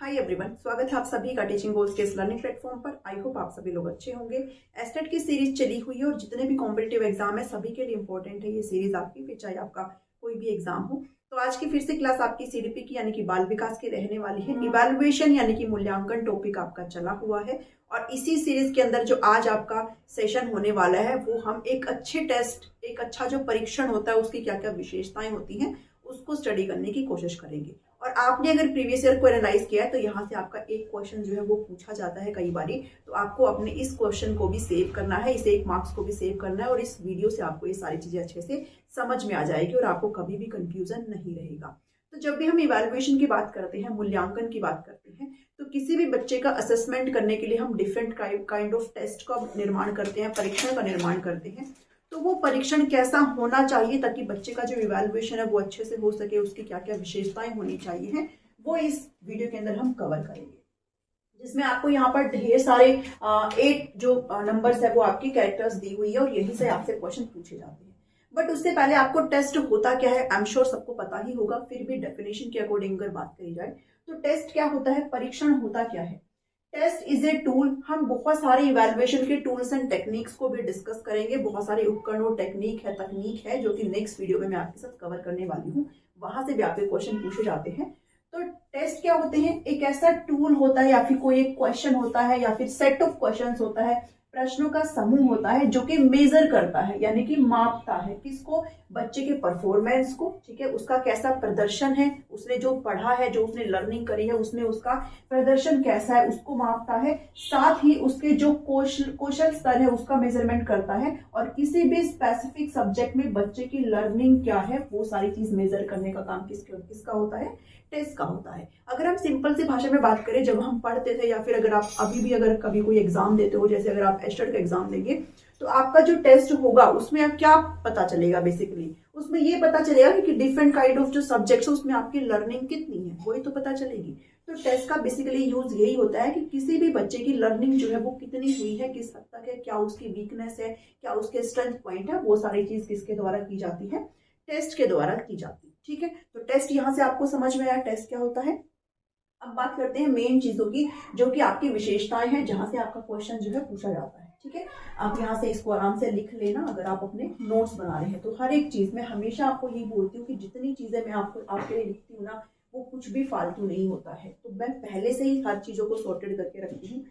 Hi everyone, स्वागत है आप सभी का टीचिंग गोल्स के इस लर्निंग प्लेटफॉर्म पर। आई होप आप सभी लोग अच्छे होंगे। एस्टेट की सीरीज चली हुई है और जितने भी कॉम्पिटिटिव एग्जाम है सभी के लिए इंपॉर्टेंट है ये सीरीज आपकी, फिर चाहे आपका कोई भी एग्जाम हो। तो आज की फिर से क्लास आपकी सीडीपी की यानी कि बाल विकास की रहने वाली है। इवैल्यूएशन यानी कि मूल्यांकन टॉपिक आपका चला हुआ है और इसी सीरीज के अंदर जो आज आपका सेशन होने वाला है वो हम एक अच्छे टेस्ट, एक अच्छा जो परीक्षण होता है उसकी क्या क्या विशेषताएं होती हैं उसको स्टडी करने की कोशिश करेंगे। और आपने अगर प्रीवियस ईयर को एनालाइज किया है तो यहाँ से आपका एक क्वेश्चन जो है वो पूछा जाता है कई बारी, तो आपको अपने इस क्वेश्चन को भी सेव करना है, इस एक मार्क्स को भी सेव करना है और इस वीडियो से आपको ये सारी चीजें अच्छे से समझ में आ जाएगी और आपको कभी भी कंफ्यूजन नहीं रहेगा। तो जब भी हम इवैल्यूएशन की बात करते हैं, मूल्यांकन की बात करते हैं, तो किसी भी बच्चे का असेसमेंट करने के लिए हम डिफरेंट काइंड ऑफ टेस्ट का निर्माण करते हैं, परीक्षण का निर्माण करते हैं। तो वो परीक्षण कैसा होना चाहिए ताकि बच्चे का जो इवैल्यूएशन है वो अच्छे से हो सके, उसकी क्या क्या विशेषताएं होनी चाहिए हैं, वो इस वीडियो के अंदर हम कवर करेंगे। जिसमें आपको यहाँ पर ढेर सारे 8 जो नंबर्स है वो आपकी कैरेक्टर्स दी हुई है और यहीं से आपसे क्वेश्चन पूछे जाते हैं। बट उससे पहले आपको टेस्ट होता क्या है आई एम श्योर सबको पता ही होगा, फिर भी डेफिनेशन के अकॉर्डिंग अगर बात करी जाए तो टेस्ट क्या होता है, परीक्षण होता क्या है। Test is a tool. हम बहुत सारे इवैल्यूएशन के टूल्स एंड टेक्निक्स को भी डिस्कस करेंगे। बहुत सारे उपकरणों, तकनीक है जो कि नेक्स्ट वीडियो में मैं आपके साथ कवर करने वाली हूँ, वहां से भी आपके क्वेश्चन पूछे जाते हैं। तो टेस्ट क्या होते हैं, एक ऐसा टूल होता है या फिर कोई एक क्वेश्चन होता है या फिर सेट ऑफ क्वेश्चंस होता है, प्रश्नों का समूह होता है जो कि मेजर करता है यानी कि मापता है किसको, बच्चे के परफॉर्मेंस को, ठीक है, उसका कैसा प्रदर्शन है, उसने जो पढ़ा है, जो उसने लर्निंग करी है उसमें उसका प्रदर्शन कैसा है उसको मापता है। साथ ही उसके जो कौशल स्तर है उसका मेजरमेंट करता है और किसी भी स्पेसिफिक सब्जेक्ट में बच्चे की लर्निंग क्या है वो सारी चीज मेजर करने का काम किसका होता है, टेस्ट का होता है। अगर हम सिंपल सी भाषा में बात करें, जब हम पढ़ते थे या फिर अगर आप अभी भी अगर कभी कोई एग्जाम देते हो, जैसे अगर आप एस्टेट का एग्जाम देंगे तो आपका जो टेस्ट होगा उसमें आप क्या पता चलेगा, बेसिकली उसमें ये पता चलेगा कि डिफरेंट काइंड ऑफ जो सब्जेक्ट्स है उसमें आपकी लर्निंग कितनी है, वही तो पता चलेगी। तो टेस्ट का बेसिकली यूज यही होता है कि किसी भी बच्चे की लर्निंग जो है वो कितनी हुई है, किस हद तक है, क्या उसकी वीकनेस है, क्या उसके स्ट्रेंथ पॉइंट है, वो सारी चीज किसके द्वारा की जाती है, टेस्ट के द्वारा की जाती है। ठीक है, तो टेस्ट यहां से आपको समझ में आया टेस्ट क्या होता है। अब बात करते हैं मेन चीजों की जो कि आपकी विशेषताएं हैं, जहां से आपका क्वेश्चन जो है पूछा जाता है। ठीक है, आप यहाँ से इसको आराम से लिख लेना अगर आप अपने नोट्स बना रहे हैं तो। हर एक चीज में हमेशा आपको यही बोलती हूँ कि जितनी चीजें मैं आपको आपके लिए लिखती हूँ ना वो कुछ भी फालतू नहीं होता है, तो मैं पहले से ही हर चीजों को सॉर्टेड करके रखती हूँ।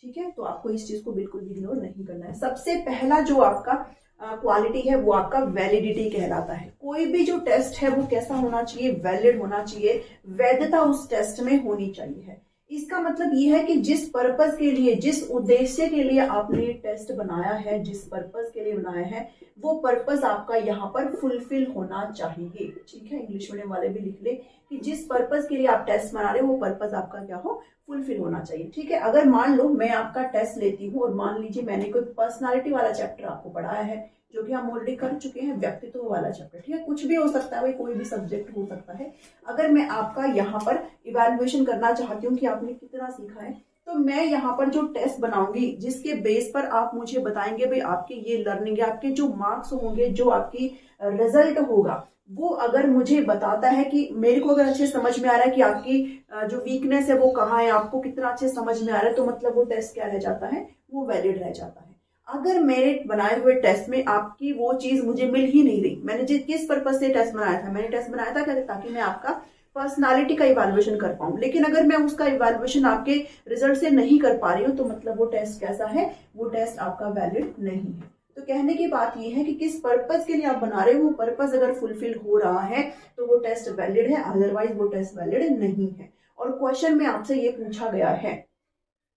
ठीक है, तो आपको इस चीज को बिल्कुल भी इग्नोर नहीं करना है। सबसे पहला जो आपका क्वालिटी है वो आपका वैलिडिटी कहलाता है। कोई भी जो टेस्ट है वो कैसा होना चाहिए, वैलिड होना चाहिए, वैधता उस टेस्ट में होनी चाहिए। इसका मतलब ये है कि जिस पर्पस के लिए, जिस उद्देश्य के लिए आपने टेस्ट बनाया है, जिस पर्पस के लिए बनाया है वो पर्पस आपका यहाँ पर फुलफिल होना चाहिए। ठीक है, इंग्लिश मीडियम वाले भी लिख ले कि जिस पर्पस के लिए आप टेस्ट बना रहे हो वो पर्पस आपका क्या हो, फुलफिल होना चाहिए। ठीक है, अगर मान लो मैं आपका टेस्ट लेती हूँ और मान लीजिए मैंने कोई पर्सनालिटी वाला चैप्टर आपको पढ़ाया है जो कि हम ऑलरेडी कर चुके हैं, व्यक्तित्व वाला चैप्टर, ठीक है, कुछ भी हो सकता है भाई, कोई भी सब्जेक्ट हो सकता है। अगर मैं आपका यहाँ पर इवैल्यूएशन करना चाहती हूँ कि आपने कितना सीखा है, तो मैं यहाँ पर जो टेस्ट बनाऊंगी जिसके बेस पर आप मुझे बताएंगे भाई आपके ये लर्निंग है, आपके जो मार्क्स होंगे, जो आपकी रिजल्ट होगा वो अगर मुझे बताता है कि मेरे को अगर अच्छे समझ में आ रहा है कि आपकी जो वीकनेस है वो कहाँ है, आपको कितना अच्छे समझ में आ रहा है, तो मतलब वो टेस्ट क्या रह जाता है, वो वैलिड रह जाता है। अगर मेरे बनाए हुए टेस्ट में आपकी वो चीज मुझे मिल ही नहीं रही, मैंने किस पर्पज से टेस्ट बनाया था, मैंने टेस्ट बनाया था ताकि मैं आपका पर्सनालिटी का इवैल्यूएशन कर पाऊं, लेकिन अगर मैं उसका इवैल्यूएशन आपके रिजल्ट से नहीं कर पा रही हूँ तो मतलब वो टेस्ट कैसा है, वो टेस्ट आपका वैलिड नहीं है। तो कहने की बात ये है कि किस पर्पज के लिए आप बना रहे हो, वो पर्पज अगर फुलफिल हो रहा है तो वो टेस्ट वैलिड है, अदरवाइज वो टेस्ट वैलिड नहीं है। और क्वेश्चन में आपसे ये पूछा गया है,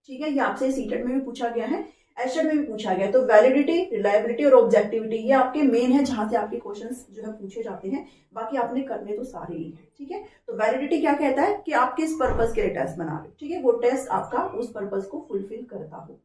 ठीक है, ये आपसे सीटेट में भी पूछा गया है, एस्टेट में भी पूछा गया। तो वैलिडिटी, रिलायबिलिटी और ऑब्जेक्टिविटी ये आपके मेन है जहां से आपके क्वेश्चंस जो है पूछे जाते हैं, बाकी आपने करने तो सारे ही है। ठीक है, तो वैलिडिटी क्या कहता है कि आप किस पर्पस के लिए टेस्ट बना रहे हो, ठीक है, वो टेस्ट आपका उस पर्पस को फुलफिल करता हो।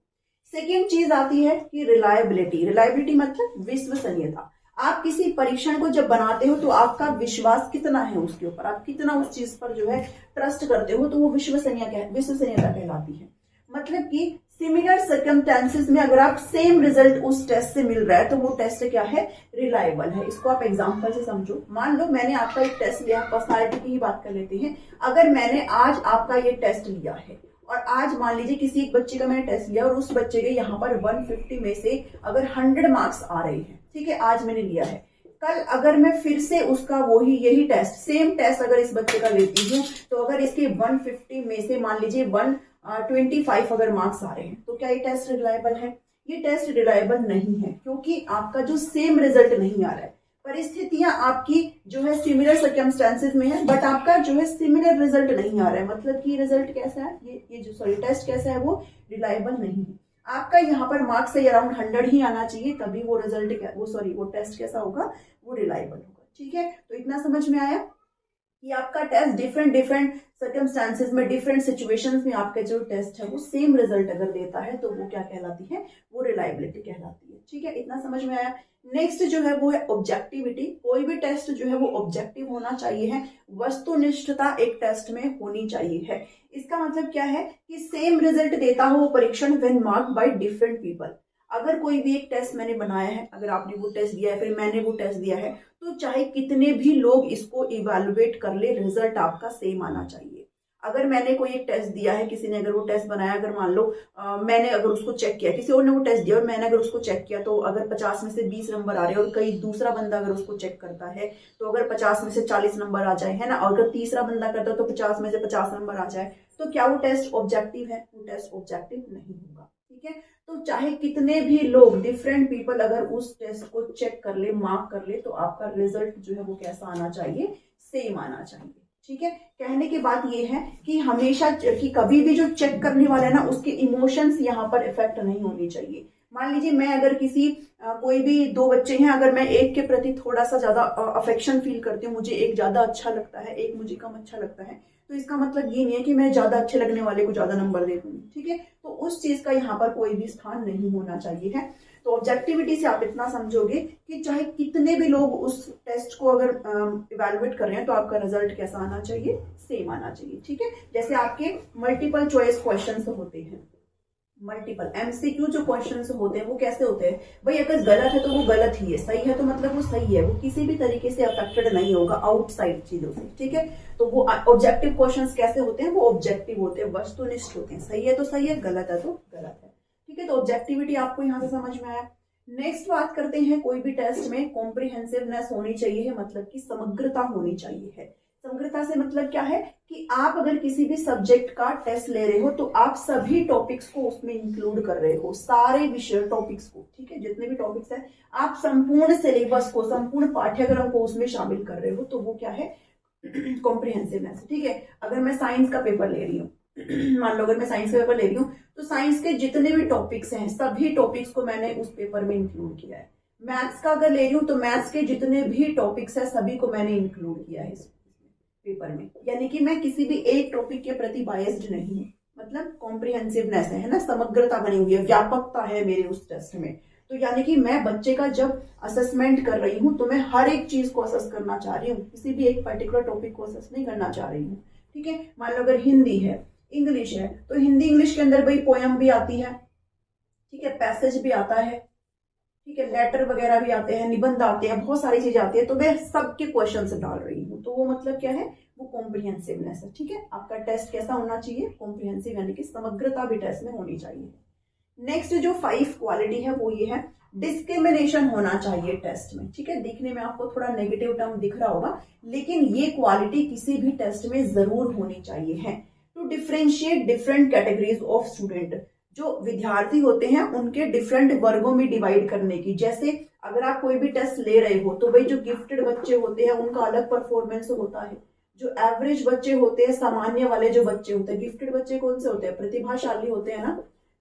सेकेंड चीज आती है कि रिलायबिलिटी। रिलायबिलिटी मतलब विश्वसनीयता। आप किसी परीक्षण को जब बनाते हो तो आपका विश्वास कितना है उसके ऊपर, आप कितना उस चीज पर जो है ट्रस्ट करते हो, तो वो विश्वसनीयता कहलाती है। मतलब कि सिमिलर सर्कमस्टेंसेस में अगर आप सेम रिजल्ट उस टेस्ट से मिल रहा है तो वो टेस्ट क्या है, रिलायबल है। इसको आप एग्जांपल से समझो। मान लो मैंने आपका एक टेस्ट लिया, पर्सनालिटी की ही बात कर लेते हैं। अगर मैंने आज आपका ये टेस्ट लिया है और आज मान लीजिए किसी एक बच्चे का मैंने टेस्ट लिया और उस बच्चे के यहाँ पर 150 में से अगर 100 मार्क्स आ रहे हैं, ठीक है, आज मैंने लिया है, कल अगर मैं फिर से उसका यही टेस्ट, सेम टेस्ट अगर इस बच्चे का लेती हूँ तो अगर इसके 150 में से मान लीजिए 125 अगर मार्क्स आ रहे हैं तो क्या ये टेस्ट रिलायबल है? ये टेस्ट रिलायबल नहीं है, क्योंकि आपका जो सेम रिजल्ट नहीं आ रहा है। परिस्थितियां आपकी जो है सिमिलर सर्कमस्टेंसेस में है, बट आपका जो है सिमिलर रिजल्ट नहीं आ रहा है। मतलब कि रिजल्ट कैसा है, ये जो टेस्ट कैसा है, वो रिलायबल नहीं है। आपका यहाँ पर मार्क्स से अराउंड 100 ही आना चाहिए, तभी वो रिजल्ट वो टेस्ट कैसा होगा, वो रिलायबल होगा। ठीक है, तो इतना समझ में आया कि आपका टेस्ट डिफरेंट सर्कमस्टांसेस में, डिफरेंट सिचुएशंस में आपका जो टेस्ट है वो सेम रिजल्ट अगर देता है तो वो क्या कहलाती है, वो रिलायबिलिटी कहलाती है। ठीक है, इतना समझ में आया। नेक्स्ट जो है वो है ऑब्जेक्टिविटी। कोई भी टेस्ट जो है वो ऑब्जेक्टिव होना चाहिए है, वस्तुनिष्ठता एक टेस्ट में होनी चाहिए है। इसका मतलब क्या है कि सेम रिजल्ट देता हो वो परीक्षण when marked by different people. अगर कोई भी एक टेस्ट मैंने बनाया है, अगर आपने वो टेस्ट दिया है, फिर मैंने वो टेस्ट दिया है, तो चाहे कितने भी लोग इसको इवेलुएट कर ले, रिजल्ट आपका सेम आना चाहिए। अगर मैंने कोई एक टेस्ट दिया है, किसी ने अगर वो टेस्ट बनाया, अगर मान लो मैंने अगर उसको चेक किया, किसी और ने वो टेस्ट दिया और मैंने अगर उसको चेक किया, तो अगर 50 में से 20 नंबर आ रहे हैं और कई दूसरा बंदा अगर उसको चेक करता है तो अगर 50 में से 40 नंबर आ जाए, है ना, और अगर तीसरा बंदा करता है तो 50 में से 50 नंबर आ जाए, तो क्या वो टेस्ट ऑब्जेक्टिव है? वो टेस्ट ऑब्जेक्टिव नहीं होगा। ठीक है, तो चाहे कितने भी लोग, डिफरेंट पीपल अगर उस टेस्ट को चेक कर ले, मार्क कर ले, तो आपका रिजल्ट जो है वो कैसा आना चाहिए, सेम आना चाहिए। ठीक है, कहने की बात ये है कि हमेशा कि कभी भी जो चेक करने वाला है ना, उसके इमोशंस यहाँ पर इफेक्ट नहीं होनी चाहिए। मान लीजिए मैं अगर कोई भी दो बच्चे हैं, अगर मैं एक के प्रति थोड़ा सा ज्यादा अफेक्शन फील करती हूँ, मुझे एक ज्यादा अच्छा लगता है, एक मुझे कम अच्छा लगता है, तो इसका मतलब ये नहीं है कि मैं ज्यादा अच्छे लगने वाले को ज्यादा नंबर दे दूंगी। ठीक है, तो उस चीज का यहाँ पर कोई भी स्थान नहीं होना चाहिए है। तो ऑब्जेक्टिविटी से आप इतना समझोगे कि चाहे कितने भी लोग उस टेस्ट को अगर इवेलुएट कर रहे हैं तो आपका रिजल्ट कैसा आना चाहिए, सेम आना चाहिए। ठीक है, जैसे आपके मल्टीपल चॉइस क्वेश्चन होते हैं, मल्टीपल एमसीक्यू जो क्वेश्चंस होते हैं वो कैसे होते हैं भाई, अगर गलत है तो वो गलत ही है, सही है तो मतलब वो सही है, वो किसी भी तरीके से अफेक्टेड नहीं होगा आउटसाइड चीजों से। ठीक है, तो वो ऑब्जेक्टिव क्वेश्चंस कैसे होते हैं, वो ऑब्जेक्टिव होते हैं, वस्तुनिष्ठ होते हैं, सही है तो सही है, गलत है तो गलत है। ठीक है, तो ऑब्जेक्टिविटी आपको यहाँ से समझ में आया। नेक्स्ट बात करते हैं, कोई भी टेस्ट में कॉम्प्रिहेंसिवनेस होनी चाहिए है, मतलब की समग्रता होनी चाहिए है। समग्रता से मतलब क्या है कि आप अगर किसी भी सब्जेक्ट का टेस्ट ले रहे हो तो आप सभी टॉपिक्स को उसमें इंक्लूड कर रहे हो, सारे विषय टॉपिक्स को। ठीक है, जितने भी टॉपिक्स हैं आप संपूर्ण सिलेबस को, संपूर्ण पाठ्यक्रम को उसमें शामिल कर रहे हो, तो वो क्या है, कॉम्प्रिहेंसिवनेस। ठीक है, अगर मैं साइंस का पेपर ले रही हूँ, मान लो अगर मैं साइंस का पेपर ले रही हूँ तो साइंस के जितने भी टॉपिक्स हैं सभी टॉपिक्स को मैंने उस पेपर में इंक्लूड किया है। मैथ्स का अगर ले रही हूँ तो मैथ्स के जितने भी टॉपिक्स हैं सभी को मैंने इंक्लूड किया है इस पेपर में, यानी कि मैं किसी भी एक टॉपिक के प्रति बायस्ड नहीं हूँ। मतलब कॉम्प्रिहेंसिवनेस है ना, समग्रता बनी हुई है, व्यापकता है मेरे उस टेस्ट में। तो यानी कि मैं बच्चे का जब असेसमेंट कर रही हूँ तो मैं हर एक चीज को असेस करना चाह रही हूँ, किसी भी एक पर्टिकुलर टॉपिक को असेस नहीं करना चाह रही हूँ। ठीक है, मान लो अगर हिंदी है, इंग्लिश है, तो हिंदी इंग्लिश के अंदर भाई पोयम भी आती है, ठीक है, पैसेज भी आता है, ठीक है, लेटर वगैरह भी आते हैं, निबंध आते हैं, बहुत सारी चीजें आती है, तो मैं सबके क्वेश्चन डाल रही हूँ, तो वो मतलब क्या है, वो कॉम्प्रिहेंसिवनेस है। ठीक है, आपका टेस्ट कैसा होना चाहिए, कॉम्प्रिहेंसिव, यानी कि समग्रता भी टेस्ट में होनी चाहिए। नेक्स्ट जो 5 क्वालिटी है वो ये है, डिस्क्रिमिनेशन होना चाहिए टेस्ट में। ठीक है, दिखने में आपको थोड़ा नेगेटिव टर्म दिख रहा होगा, लेकिन ये क्वालिटी किसी भी टेस्ट में जरूर होनी चाहिए है। To differentiate different categories of student, जो विद्यार्थी होते हैं उनके डिफरेंट वर्गों में डिवाइड करने की। जैसे अगर आप कोई भी टेस्ट ले रहे हो तो भाई जो गिफ्टेड बच्चे होते हैं उनका अलग परफॉर्मेंस होता है, जो एवरेज बच्चे होते हैं, सामान्य वाले जो बच्चे होते हैं, गिफ्टेड बच्चे कौन से होते हैं, प्रतिभाशाली होते हैं ना,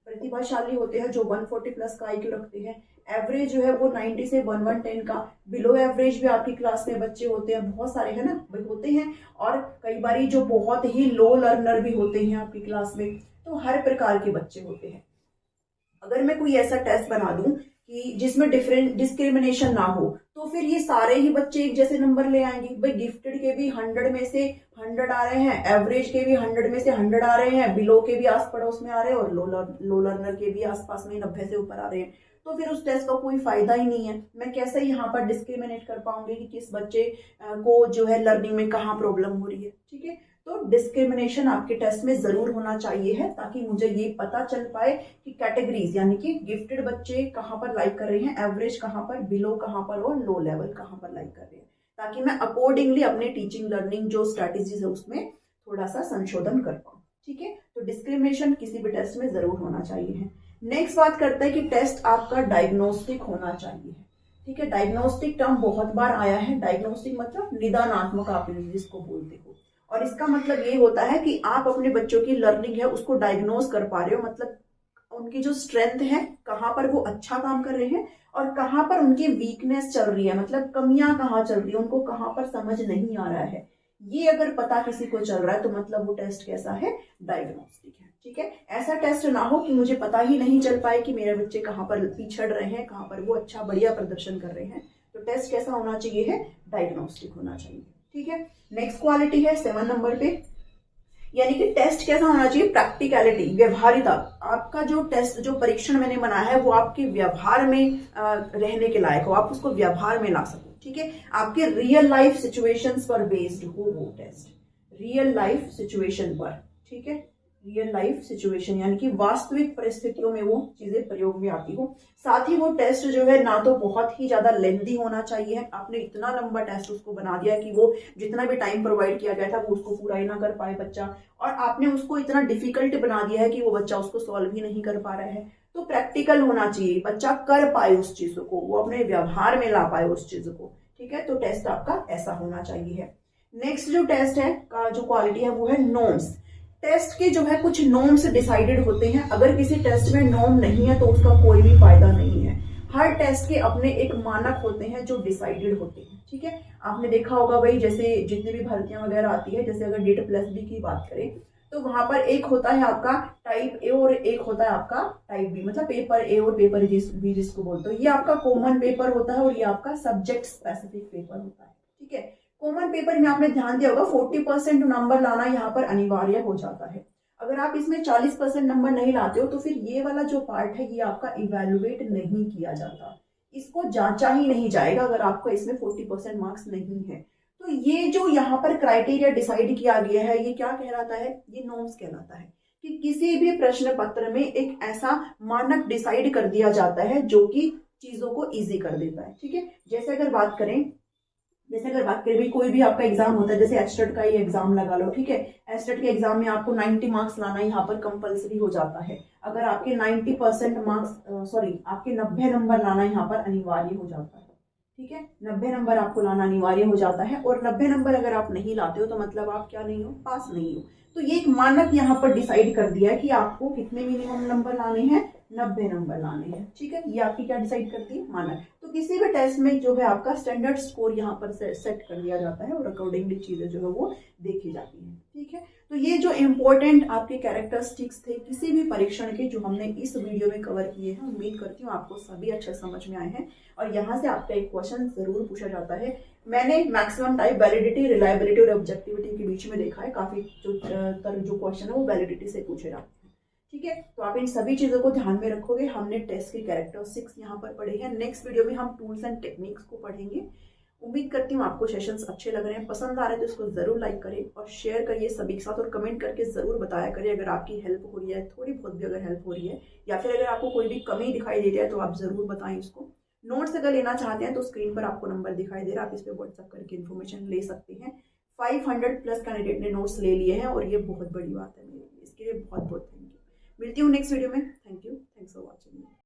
प्रतिभाशाली होते हैं जो 140 प्लस का IQ रखते हैं। एवरेज जो है वो 90 से 110 का, बिलो एवरेज भी आपकी क्लास में बच्चे होते हैं, बहुत सारे है ना भाई होते हैं, और कई बारी जो बहुत ही लो लर्नर भी होते हैं आपकी क्लास में, तो हर प्रकार के बच्चे होते हैं। अगर मैं कोई ऐसा टेस्ट बना दूं कि जिसमें डिफरेंट डिस्क्रिमिनेशन ना हो, तो फिर ये सारे ही बच्चे एक जैसे नंबर ले आएंगे। भाई गिफ्टेड के भी 100 में से 100 आ रहे हैं, एवरेज के भी 100 में से 100 आ रहे हैं, बिलो के भी आस पड़ोस में आ रहे हैं, और लो लर्नर के भी आसपास में 90 से ऊपर आ रहे हैं। तो फिर उस टेस्ट का कोई फायदा ही नहीं है। मैं कैसे यहाँ पर डिस्क्रिमिनेट कर पाऊंगी कि किस बच्चे को जो है लर्निंग में कहाँ प्रॉब्लम हो रही है। ठीक है, तो डिस्क्रिमिनेशन आपके टेस्ट में जरूर होना चाहिए है, ताकि मुझे ये पता चल पाए कि कैटेगरीज यानी कि गिफ्टेड बच्चे कहाँ पर लाइक कर रहे हैं, एवरेज कहाँ पर, बिलो कहाँ पर और लो लेवल कहाँ पर लाइक कर रहे हैं, ताकि मैं अकॉर्डिंगली अपने टीचिंग लर्निंग जो स्ट्रैटेजीज है उसमें थोड़ा सा संशोधन कर पाऊँ। ठीक है, तो डिस्क्रिमिनेशन किसी भी टेस्ट में जरूर होना चाहिए है। नेक्स्ट बात करते हैं कि टेस्ट आपका डायग्नोस्टिक होना चाहिए। ठीक है, डायग्नोस्टिक टर्म बहुत बार आया है। डायग्नोस्टिक मतलब निदानात्मक आप जिसको बोलते हो, और इसका मतलब ये होता है कि आप अपने बच्चों की लर्निंग है उसको डायग्नोज कर पा रहे हो, मतलब उनकी जो स्ट्रेंथ है कहाँ पर वो अच्छा काम कर रहे हैं और कहाँ पर उनकी वीकनेस चल रही है, मतलब कमियां कहाँ चल रही है, उनको कहाँ पर समझ नहीं आ रहा है। ये अगर पता किसी को चल रहा है तो मतलब वो टेस्ट कैसा है, डायग्नोस्टिक है। ठीक है, ऐसा टेस्ट ना हो कि मुझे पता ही नहीं चल पाए कि मेरे बच्चे कहाँ पर पिछड़ रहे हैं, कहाँ पर वो अच्छा बढ़िया प्रदर्शन कर रहे हैं। तो टेस्ट कैसा होना चाहिए है, डायग्नोस्टिक होना चाहिए। ठीक है, नेक्स्ट क्वालिटी है 7 नंबर पे, यानी कि टेस्ट कैसा होना चाहिए, प्रैक्टिकलिटी, व्यवहारिता। आपका जो टेस्ट जो परीक्षण मैंने बनाया है वो आपके व्यवहार में रहने के लायक हो, आप उसको व्यवहार में ला सको। ठीक है, आपके रियल लाइफ सिचुएशंस पर बेस्ड हो वो टेस्ट, रियल लाइफ सिचुएशन पर। ठीक है, रियल लाइफ सिचुएशन यानी कि वास्तविक परिस्थितियों में वो चीजें प्रयोग में आती हो। साथ ही वो टेस्ट जो है ना तो बहुत ही ज्यादा लेंथी होना चाहिए, आपने इतना लंबा टेस्ट उसको बना दिया कि वो जितना भी टाइम प्रोवाइड किया गया था वो उसको पूरा ही ना कर पाए बच्चा, और आपने उसको इतना डिफिकल्ट बना दिया है कि वो बच्चा उसको सॉल्व ही नहीं कर पा रहा है। तो प्रैक्टिकल होना चाहिए, बच्चा कर पाए उस चीज को, वो अपने व्यवहार में ला पाए उस चीज को। ठीक है, तो टेस्ट आपका ऐसा होना चाहिए है। नेक्स्ट जो टेस्ट है का जो क्वालिटी है वो है नॉर्म्स। टेस्ट के जो है कुछ नॉर्म्स डिसाइडेड होते हैं, अगर किसी टेस्ट में नॉर्म नहीं है तो उसका कोई भी फायदा नहीं है। हर टेस्ट के अपने एक मानक होते हैं जो डिसाइडेड होते हैं। ठीक है, आपने देखा होगा भाई, जैसे जितने भी भर्तियां वगैरह आती है, जैसे अगर DET+B की बात करें तो वहां पर एक होता है आपका टाइप ए और एक होता है आपका टाइप बी, मतलब पेपर ए और पेपर बी जिसको बोलते हो। ये आपका कॉमन पेपर होता है और ये आपका सब्जेक्ट स्पेसिफिक पेपर होता है। ठीक है, कॉमन पेपर में आपने ध्यान दिया होगा 40% नंबर लाना यहाँ पर अनिवार्य हो जाता है। अगर आप इसमें 40% नंबर नहीं लाते हो तो फिर ये वाला जो पार्ट है ये आपका इवेलुएट नहीं किया जाता, इसको जांचा ही नहीं जाएगा अगर आपको इसमें 40% मार्क्स नहीं है। तो ये जो यहाँ पर क्राइटेरिया डिसाइड किया गया है ये क्या कहलाता है, ये नॉर्म्स कहलाता है कि किसी भी प्रश्न पत्र में एक ऐसा मानक डिसाइड कर दिया जाता है जो कि चीजों को इजी कर देता है। ठीक है, जैसे अगर बात करें भी कोई भी आपका एग्जाम होता है, जैसे एचटेट का ही एग्जाम लगा लो। ठीक है, एचटेट के एग्जाम में आपको 90 मार्क्स लाना यहाँ पर कंपलसरी हो जाता है। अगर आपके 90% मार्क्स आपके 90 नंबर लाना यहाँ पर अनिवार्य हो जाता है। ठीक है, 90 नंबर आपको लाना अनिवार्य हो जाता है, और 90 नंबर अगर आप नहीं लाते हो तो मतलब आप क्या नहीं हो, पास नहीं हो। तो ये एक मानक यहाँ पर डिसाइड कर दिया है कि आपको कितने मिनिमम नंबर लाने हैं, 90 नंबर लाने हैं। ठीक है, ये आपकी क्या डिसाइड करती है, मानक। तो किसी भी टेस्ट में जो है आपका स्टैंडर्ड स्कोर यहाँ पर सेट कर दिया जाता है और अकॉर्डिंगली चीजें जो है वो देखी जाती है। ठीक है, तो ये जो इम्पोर्टेंट आपके कैरेक्टरिस्टिक्स थे किसी भी परीक्षण के जो हमने इस वीडियो में कवर किए हैं, उम्मीद करती हूँ आपको सभी अच्छे समझ में आए हैं। और यहाँ से आपका एक क्वेश्चन जरूर पूछा जाता है। मैंने मैक्सिमम टाइप वैलिडिटी, रिलायबिलिटी और ऑब्जेक्टिविटी के बीच में देखा है, काफी जो क्वेश्चन है वो वैलिडिटी से पूछे जाते हैं। ठीक है, तो आप इन सभी चीजों को ध्यान में रखोगे। हमने टेस्ट के कैरेक्टरिस्टिक्स यहाँ पर पढ़े हैं। नेक्स्ट वीडियो में हम टूल्स एंड टेक्निक्स को पढ़ेंगे। उम्मीद करती हूँ आपको सेशंस अच्छे लग रहे हैं, पसंद आ रहे हैं तो इसको जरूर लाइक करें और शेयर करिए सभी के साथ, और कमेंट करके जरूर बताया करिए अगर आपकी हेल्प हो रही है, थोड़ी बहुत भी अगर हेल्प हो रही है, या फिर अगर आपको कोई भी कमी दिखाई दे रही है तो आप जरूर बताएं इसको। नोट्स अगर लेना चाहते हैं तो स्क्रीन पर आपको नंबर दिखाई दे रहा है, आप इस पर व्हाट्सअप करके इन्फॉर्मेशन ले सकते हैं। 500+ कैंडिडेट ने नोट्स ले लिए हैं और ये बहुत बड़ी बात है मेरे लिए, इसके लिए बहुत बहुत थैंक यू। मिलती हूँ नेक्स्ट वीडियो में।